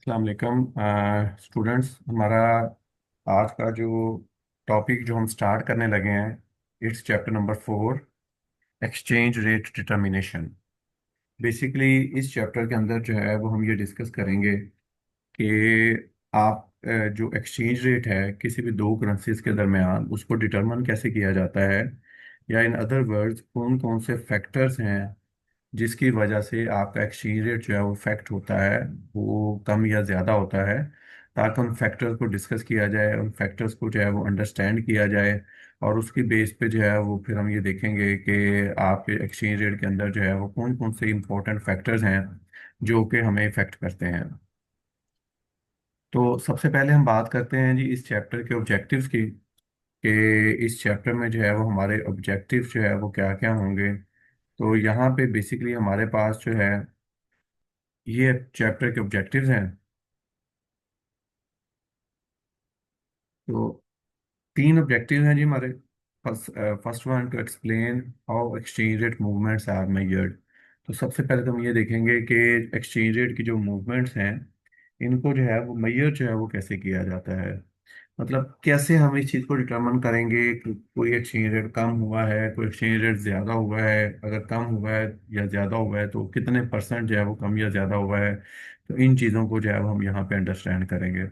अस्सलाम वालेकुम स्टूडेंट्स। हमारा आज का जो टॉपिक जो हम स्टार्ट करने लगे हैं, it's chapter number 4, exchange rate determination. Basically इस चैप्टर के अंदर जो है वो हम ये डिस्कस करेंगे कि आप जो एक्सचेंज रेट है किसी भी दो करेंसीज के दरमियान उसको डिटरमिन कैसे किया जाता है, या इन अदर वर्ड्स कौन कौन से फैक्टर्स हैं जिसकी वजह से आपका एक्सचेंज रेट जो है वो इफेक्ट होता है, वो कम या ज़्यादा होता है। ताकि उन फैक्टर्स को डिस्कस किया जाए, उन फैक्टर्स को जो है वो अंडरस्टैंड किया जाए, और उसकी बेस पे जो है वो फिर हम ये देखेंगे कि आपके एक्सचेंज रेट के अंदर जो है वो कौन कौन से इंपॉर्टेंट फैक्टर्स हैं जो कि हमें इफेक्ट करते हैं। तो सबसे पहले हम बात करते हैं जी इस चैप्टर के ऑब्जेक्टिव्स की, कि इस चैप्टर में जो है वो हमारे ऑब्जेक्टिव जो है वो क्या क्या होंगे। तो यहाँ पे बेसिकली हमारे पास जो है ये चैप्टर के ऑब्जेक्टिव्स हैं। तो तीन ऑब्जेक्टिव हैं जी हमारे। First one to explain how exchange rate movements are measured. तो सबसे पहले तो हम ये देखेंगे कि एक्सचेंज रेट की जो मूवमेंट्स हैं इनको जो है वो मेजर जो है वो कैसे किया जाता है। मतलब कैसे हम इस चीज़ को डिटरमिन करेंगे कि कोई एक्सचेंज रेट कम हुआ है, कोई एक्सचेंज रेट ज़्यादा हुआ है। अगर कम हुआ है या ज़्यादा हुआ है तो कितने परसेंट जो है वो कम या ज़्यादा हुआ है। तो इन चीज़ों को जो है वो हम यहाँ पे अंडरस्टैंड करेंगे।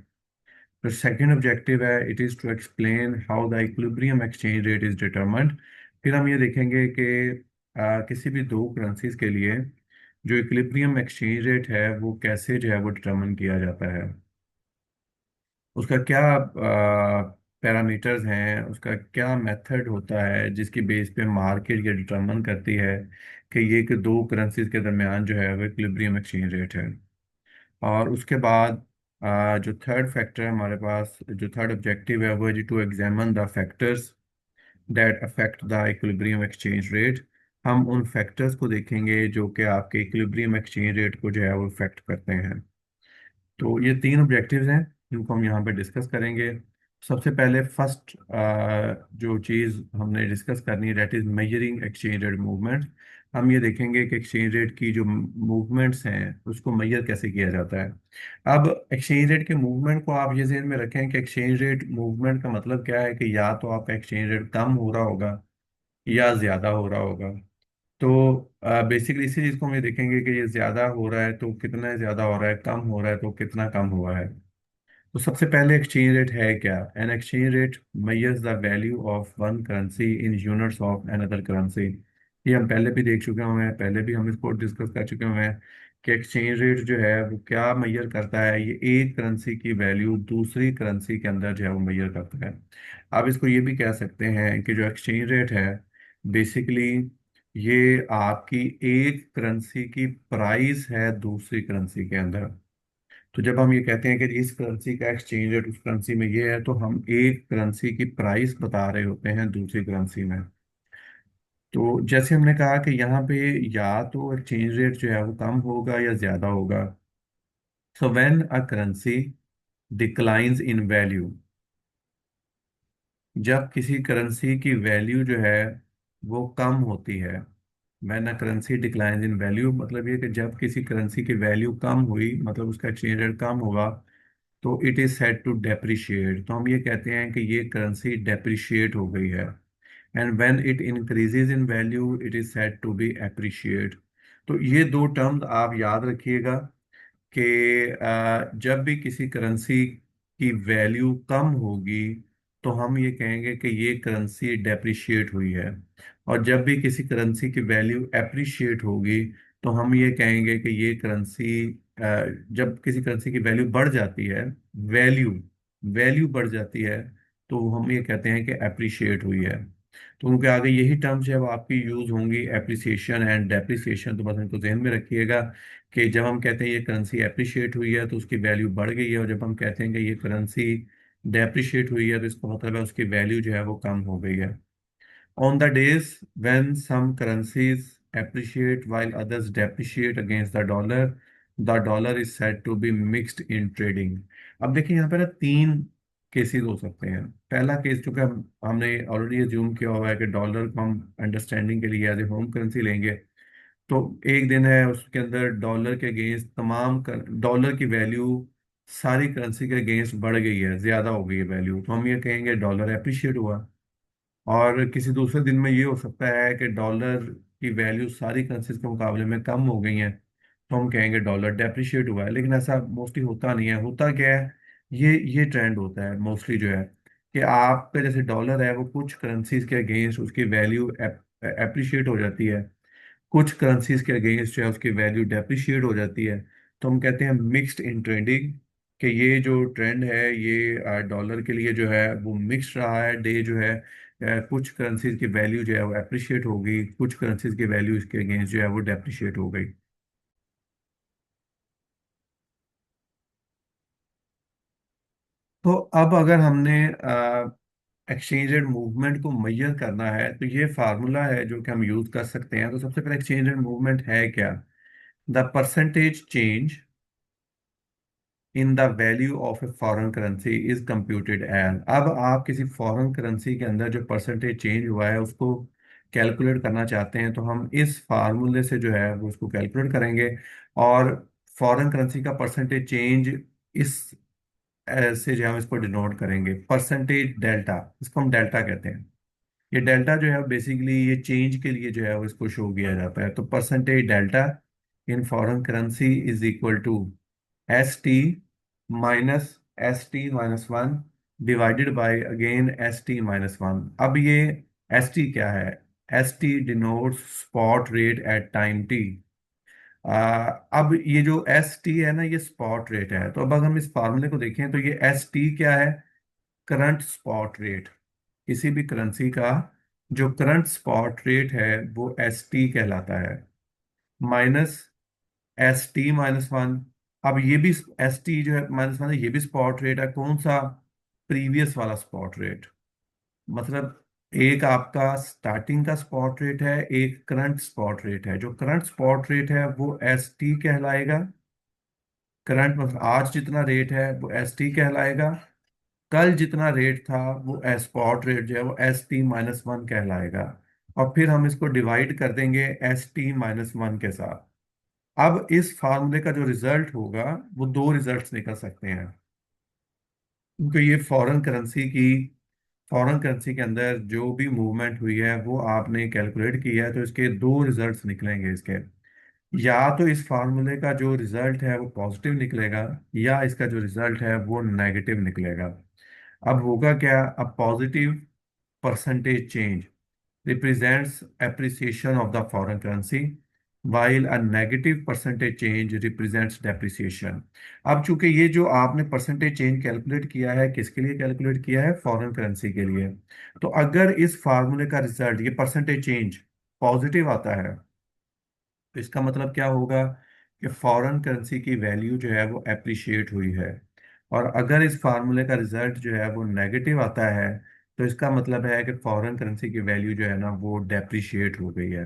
The second objective है it is to explain how the equilibrium exchange rate is determined। फिर हम ये देखेंगे कि किसी भी दो करेंसीज के लिए जो इक्विलिब्रियम एक्सचेंज रेट है वो कैसे जो है वो डिटरमिन किया जाता है, उसका क्या पैरामीटर्स हैं, उसका क्या मेथड होता है जिसकी बेस पे मार्केट ये डिटरमिन करती है कि ये कि दो करेंसीज के दरमियान जो है वो इक्विलिब्रियम एक्सचेंज रेट है। और उसके बाद जो थर्ड फैक्टर है हमारे पास, जो थर्ड ऑब्जेक्टिव है वो है to examine the factors that affect the equilibrium exchange rate. हम उन फैक्टर्स को देखेंगे जो कि आपके इक्विलिब्रियम एक्सचेंज रेट को जो है वो इफेक्ट करते हैं। तो ये तीन ऑब्जेक्टिव्स हैं जिनको हम यहाँ पे डिस्कस करेंगे। सबसे पहले फर्स्ट जो चीज़ हमने डिस्कस करनी है that is measuring exchange rate movement. हम ये देखेंगे कि एक्सचेंज रेट की जो मूवमेंट्स हैं उसको मेजर कैसे किया जाता है। अब एक्सचेंज रेट के मूवमेंट को आप ये ध्यान में रखें कि एक्सचेंज रेट मूवमेंट का मतलब क्या है, कि या तो आपका एक्सचेंज रेट कम हो रहा होगा या ज़्यादा हो रहा होगा। तो बेसिकली इसी चीज़ को हम ये देखेंगे कि ये ज़्यादा हो रहा है तो कितना ज़्यादा हो रहा है, कम हो रहा है तो कितना कम हुआ है। तो सबसे पहले एक्सचेंज रेट है क्या। An exchange rate measures the value of one currency in units of another currency. ये हम पहले भी देख चुके हुए हैं, पहले भी हम इसको डिस्कस कर चुके हुए हैं कि एक्सचेंज रेट जो है वो क्या मेजर करता है। ये एक करेंसी की वैल्यू दूसरी करेंसी के अंदर जो है वो मेजर करता है। आप इसको ये भी कह सकते हैं कि जो एक्सचेंज रेट है बेसिकली ये आपकी एक करेंसी की प्राइस है दूसरी करेंसी के अंदर। तो जब हम ये कहते हैं कि इस करेंसी का एक्सचेंज रेट उस करेंसी में ये है, तो हम एक करेंसी की प्राइस बता रहे होते हैं दूसरी करेंसी में। तो जैसे हमने कहा कि यहाँ पे या तो एक्सचेंज रेट जो है वो कम होगा या ज्यादा होगा। So when a currency declines in value, जब किसी करेंसी की वैल्यू जो है वो कम होती है। When a currency declines in value मतलब ये कि जब किसी करेंसी की वैल्यू कम हुई, मतलब उसका एक्सचेंज रेट कम होगा, तो it is said to depreciate. तो हम ये कहते हैं कि ये करेंसी डेप्रिशिएट हो गई है। And when it increases in value it is said to be appreciate. तो ये दो टर्म्स आप याद रखिएगा कि जब भी किसी करेंसी की वैल्यू कम होगी तो हम ये कहेंगे कि ये करेंसी डेप्रिशिएट हुई है। और जब भी किसी करेंसी की वैल्यू एप्रिशिएट होगी तो हम ये कहेंगे कि ये करेंसी, जब किसी करेंसी की वैल्यू बढ़ जाती है, वैल्यू वैल्यू बढ़ जाती है, तो हम ये कहते हैं कि एप्रिशिएट हुई है। तो उनके आगे यही टर्म्स है वो आपकी यूज होंगी, एप्रिसिएशन एंड डेप्रिसिएशन। तो बस इनको जहन में रखिएगा कि जब हम कहते हैं ये करेंसी एप्रिशिएट हुई है तो उसकी वैल्यू बढ़ गई है, और जब हम कहते हैं कि ये करेंसी डेप्रिशिएट हुई है तो इसका मतलब है उसकी वैल्यू जो है वो कम हो गई है। On the days when some currencies appreciate while others depreciate against the dollar is said to be mixed in trading। अब देखिए यहाँ पे ना तीन केसेस हो सकते हैं। पहला केस चूंकि हमने ऑलरेडी अज्यूम किया हुआ है कि डॉलर को हम अंडरस्टैंडिंग के लिए एज ए होम करेंसी लेंगे। तो एक दिन है उसके अंदर डॉलर के अगेंस्ट तमाम डॉलर की वैल्यू सारी करेंसी के अगेंस्ट बढ़ गई है, ज्यादा हो गई है वैल्यू, तो हम ये कहेंगे डॉलर एप्रिशिएट हुआ। और किसी दूसरे दिन में ये हो सकता है कि डॉलर की वैल्यू सारी करेंसीज के मुकाबले में कम हो गई है, तो हम कहेंगे डॉलर डेप्रिशिएट हुआ है। लेकिन ऐसा मोस्टली होता नहीं है। होता क्या है, ये ट्रेंड होता है मोस्टली जो है, कि आपका जैसे डॉलर है वो कुछ करेंसीज के अगेंस्ट उसकी वैल्यू एप्रिशिएट हो जाती है, कुछ करेंसीज के अगेंस्ट जो है उसकी वैल्यू डेप्रिशिएट हो जाती है। तो हम कहते हैं मिक्स्ड इन ट्रेडिंग, कि ये जो ट्रेंड है ये डॉलर के लिए जो है वो मिक्स रहा है। डे जो है कुछ करेंसीज की वैल्यू जो है वो अप्रिशिएट हो गई, कुछ करेंसीज की वैल्यू इसके अगेंस्ट जो है वो डेप्रिशिएट हो गई। तो अब अगर हमने एक्सचेंज रेट मूवमेंट को मेजर करना है तो ये फार्मूला है जो कि हम यूज कर सकते हैं। तो सबसे पहले एक्सचेंज रेट मूवमेंट है क्या? The percentage change in the value of a foreign currency is computed as. अब आप किसी फॉरेन करेंसी के अंदर जो परसेंटेज चेंज हुआ है उसको कैलकुलेट करना चाहते हैं, तो हम इस फार्मूले से जो है वो उसको कैलकुलेट करेंगे। और फॉरेन करेंसी का परसेंटेज चेंज इस से जो है हम इसको डिनोट करेंगे परसेंटेज डेल्टा, इसको हम डेल्टा कहते हैं। ये डेल्टा जो है बेसिकली ये चेंज के लिए जो है वो इसको शो किया जाता है। तो percentage delta in foreign currency is equal to S T minus S T minus one divided by again S T minus one. अब ये एस टी क्या है? S T denotes spot rate at time T. अब ये जो S T है ना ये स्पॉट रेट है। तो अब अगर हम इस फार्मूले को देखें तो ये एस टी क्या है? Current spot rate. किसी भी करेंसी का जो करंट स्पॉट रेट है वो एस टी कहलाता है, minus S T minus one. अब ये भी एस टी जो है माइनस वन है, ये भी स्पॉट रेट है। कौन सा? प्रीवियस वाला स्पॉट रेट। मतलब एक आपका स्टार्टिंग का स्पॉट रेट है, एक करंट स्पॉट रेट है। जो करंट स्पॉट रेट है वो एस टी कहलाएगा। करंट मतलब आज जितना रेट है वो एस टी कहलाएगा। कल जितना रेट था वो एस स्पॉट रेट जो है वो एस टी माइनस वन कहलाएगा। और फिर हम इसको डिवाइड कर देंगे एस टी माइनस वन के साथ। अब इस फार्मूले का जो रिजल्ट होगा वो दो रिजल्ट्स निकल सकते हैं, क्योंकि ये फॉरेन करेंसी के अंदर जो भी मूवमेंट हुई है वो आपने कैलकुलेट किया है, तो इसके दो रिजल्ट्स निकलेंगे इसके। या तो इस फार्मूले का जो रिजल्ट है वो पॉजिटिव निकलेगा, या इसका जो रिजल्ट है वो नेगेटिव निकलेगा। अब होगा क्या? अब positive percentage change represents appreciation of the foreign currency, while a negative percentage change represents depreciation। अब चूंकि ये जो आपने परसेंटेज चेंज कैलकुलेट किया है किसके लिए कैलकुलेट किया है? फॉरेन करेंसी के लिए। तो अगर इस फार्मूले का रिजल्ट ये परसेंटेज चेंज पॉजिटिव आता है तो इसका मतलब क्या होगा कि फॉरेन करेंसी की वैल्यू जो है वो एप्रिशिएट हुई है। और अगर इस फार्मूले का रिजल्ट जो है वो नेगेटिव आता है तो इसका मतलब है कि फॉरेन करेंसी की वैल्यू जो है ना वो डेप्रिशिएट हो गई है।